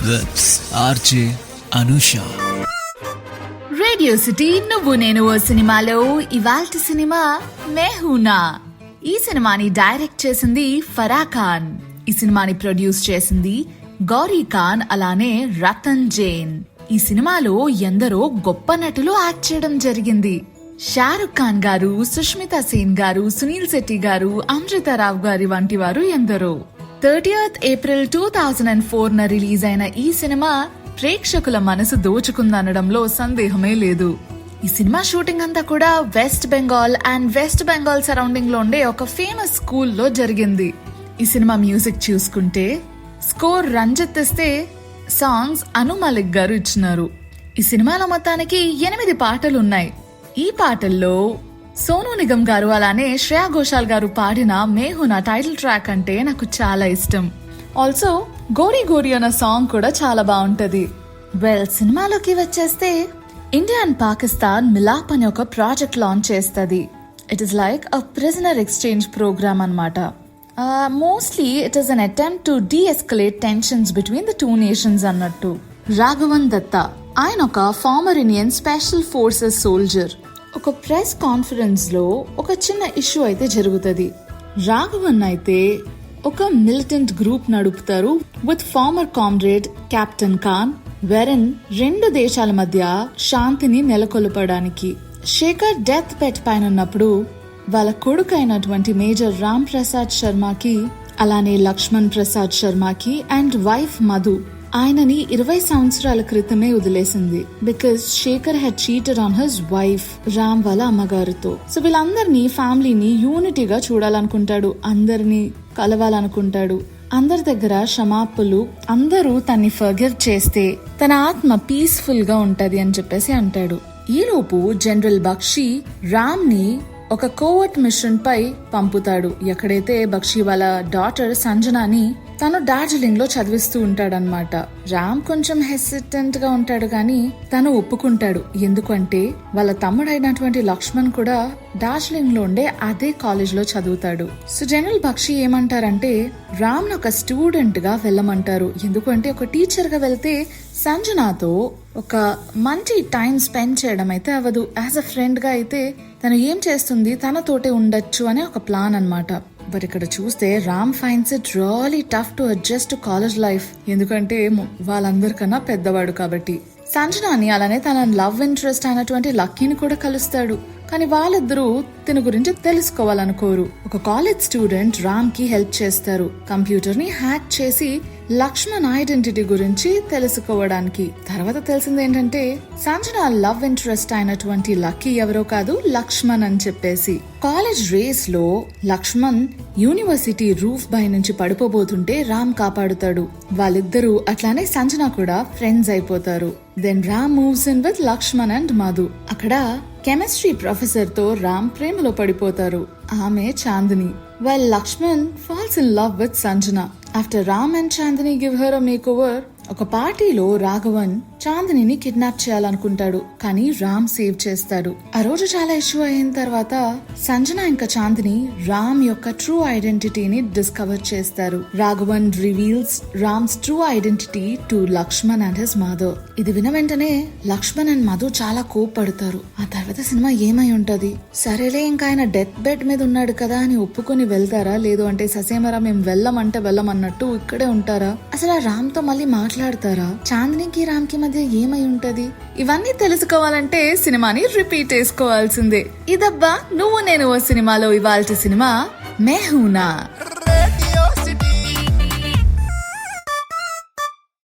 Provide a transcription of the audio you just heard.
with RJ Anusha. Radio city నువ్వు నేను ఓ సినిమాలో ఇవాల్టి సినిమా మెహూనా. ఈ సినిమాని డైరెక్ట్ చేసింది ఫరా ఖాన్. ఈ సినిమాని ప్రొడ్యూస్ చేసింది గౌరీ ఖాన్, అలానే రతన్ జైన్. ఈ సినిమాలో ఎందరో గొప్ప నటులు యాక్ట్ చేయడం జరిగింది. షారుఖ్ ఖాన్ గారు, సుష్మితా సేన్ గారు, సునీల్ శెట్టి గారు, అమృతారావు గారి వంటి వారు ఎందరో. 30th April 2004 రిలీజ్ అయిన ఈ సినిమా ప్రేక్షకుల మనసు దోచుకుందనడంలో సందేహమే లేదు. ఈ సినిమా షూటింగ్ అంతా కూడా వెస్ట్ బెంగాల్ సరౌండింగ్ లో ఉండే ఒక ఫేమస్ స్కూల్లో జరిగింది. ఈ సినిమా మ్యూజిక్ చూసుకుంటే స్కోర్ రంజిత్ ఇస్తే సాంగ్స్ అను మలిక్ గారు ఇచ్చినారు. ఈ సినిమాలో మొత్తానికి 8 పాటలు ఉన్నాయి. ఈ పాటల్లో సోనూ నిగమ్ గారు అలానే శ్రేయా ఘోషాల్ గారు పాడిన మెహూనా టైటిల్ ట్రాక్ అంటే నాకు చాలా ఇష్టం. ఆల్సో గోరీ గోరీ అన్న సాంగ్ కూడా చాలా బాగుంటది. సినిమాలోకి వచ్చేస్తే ఇండియా అండ్ పాకిస్తాన్ మిలాప్ అనే ఒక ప్రాజెక్ట్ లాంచ్ చేస్తుంది. It is like a prisoner exchange program అన్నమాట. Mostly it is an attempt to deescalate tensions between the two nations అన్నట్టు. రాఘవన్ దత్తా ఆయన ఒక former Indian special forces soldier. ఒక ప్రెస్ కాన్ఫరెన్స్ లో ఒక చిన్న ఇష్యూ అయితే జరుగుతుంది. రాఘవన్ అయితే ఒక మిలిటెంట్ గ్రూప్ నడుపుతారు with former comrade captain Khan, వెరన్ 2 దేశాల మధ్య శాంతిని నెలకొల్పడానికి. శేఖర్ డెత్ బెడ్ పైన ఉన్నప్పుడు వాళ్ళ కొడుకు అయినటువంటి మేజర్ రామ్ ప్రసాద్ శర్మకి, అలానే లక్ష్మణ్ ప్రసాద్ శర్మకి అండ్ వైఫ్ మధు ఆయనని 20 సంవత్సరాల క్రితమే వదిలేసింది. Because Shekhar had cheated on his wife Ram వాళ్ళ అమ్మగారితో. సో వీళ్ళందరినీ ఫ్యామిలీని యూనిటీగా చూడాలనుకుంటాడు, అందరినీ కలవాలనుకుంటాడు. అందరి దగ్గర క్షమాపణలు, అందరూ తన్ని ఫర్గివ్ చేస్తే తన ఆత్మ పీస్ఫుల్ గా ఉంటది అని చెప్పేసి అంటాడు. ఈలోపు జనరల్ బక్షి రామ్ ని ఒక కోవర్ట్ మిషన్ పై పంపుతాడు. ఎక్కడైతే బక్షి వాళ్ళ డాటర్ సంజనాని తను డార్జిలింగ్ లో చదివిస్తూ ఉంటాడనమాట. రామ్ కొంచెం హెసిటెంట్ గా ఉంటాడు కానీ తను ఒప్పుకుంటాడు. ఎందుకంటే వాళ్ళ తమ్ముడైనటువంటి లక్ష్మణ్ కూడా డార్జిలింగ్ లో ఉండే అదే కాలేజ్ లో చదువుతాడు. సో జనరల్ బక్షి ఏమంటారంటే రామ్ ఒక స్టూడెంట్ గా వెళ్ళమంటారు. ఎందుకంటే ఒక టీచర్ గా వెళ్తే సంజనాతో ఒక మంచి టైం స్పెండ్ చేయడం అయితే అవ్వదు. యాజ్ అ ఫ్రెండ్ గా అయితే తను ఏం చేస్తుంది తనతోటే ఉండొచ్చు అనే ఒక ప్లాన్ అన్నమాట. బట్ ఇక్కడ చూస్తే Ram finds it really tough to adjust to college life. ఎందుకంటే వాళ్ళందరికన్నా పెద్దవాడు కాబట్టి. సంజనాని అలానే తన లవ్ ఇంట్రెస్ట్ అయినటువంటి లక్కీని కూడా కలుస్తాడు. కానీ వాళ్ళిద్దరూ తన గురించి తెలుసుకోవాలనుకోరు. ఒక కాలేజ్ స్టూడెంట్ రామ్ కి హెల్ప్ చేస్తారు కంప్యూటర్ ని హ్యాక్ చేసి లక్ష్మణ్ ఐడెంటిటీ గురించి తెలుసుకోవడానికి. తర్వాత తెలిసింది ఏంటంటే సంజన లవ్ ఇంట్రెస్ట్ అయినటువంటి లక్కీ ఎవరో కాదు, లక్ష్మణ్ అని చెప్పేసి. కాలేజ్ రేస్ లో లక్ష్మణ్ యూనివర్సిటీ రూఫ్ పై నుంచి పడిపోబోతుంటే రామ్ కాపాడుతాడు. వాళ్ళిద్దరూ అట్లానే సంజన కూడా ఫ్రెండ్స్ అయిపోతారు. Then Ram moves in with Lakshman and Madhu. అక్కడ కెమిస్ట్రీ ప్రొఫెసర్ తో రామ్ ప్రేమలో పడిపోతారు. ఆమె Chandini. While Lakshman falls in love with Sanjana. After Ram and Chandini give her a makeover, ఒక పార్టీలో రాఘవన్ చాందిని కిడ్నాప్ చేయాలనుకుంటాడు. కానీ రామ్ సేవ్ చేస్తాడు. ఆ రోజు చాలా ఇష్యూ అయిన తర్వాత సంజన ఇంకా చాందిని రామ్ యొక్క ట్రూ ఐడెంటిటీని డిస్కవర్ చేస్తారు. Raghavan reveals Ram's true identity to Lakshman and his mother. ఇది విన వెంటనే లక్ష్మణ్ అండ్ మధు చాలా కోప్పడతారు. ఆ తర్వాత సినిమా ఏమై ఉంటది, సరేలే ఇంకా ఆయన డెత్ బెడ్ మీద ఉన్నాడు కదా అని ఒప్పుకొని వెళ్తారా, లేదు అంటే ససేమరా మేము వెళ్ళమంటే వెళ్ళమన్నట్టు ఇక్కడే ఉంటారా, అసలు ఆ రామ్ తో మళ్ళీ మాట్లాడతారా, చాందినికి రామ్ కి మధ్య ఏమై ఉంటది, ఇవన్నీ తెలుసుకోవాలంటే సినిమాని రిపీట్ చేసుకోవాల్సిందే. ఇదబ్బా నువ్వు నేను ఓ సినిమాలో ఇవాల్టి సినిమా మెహూనా.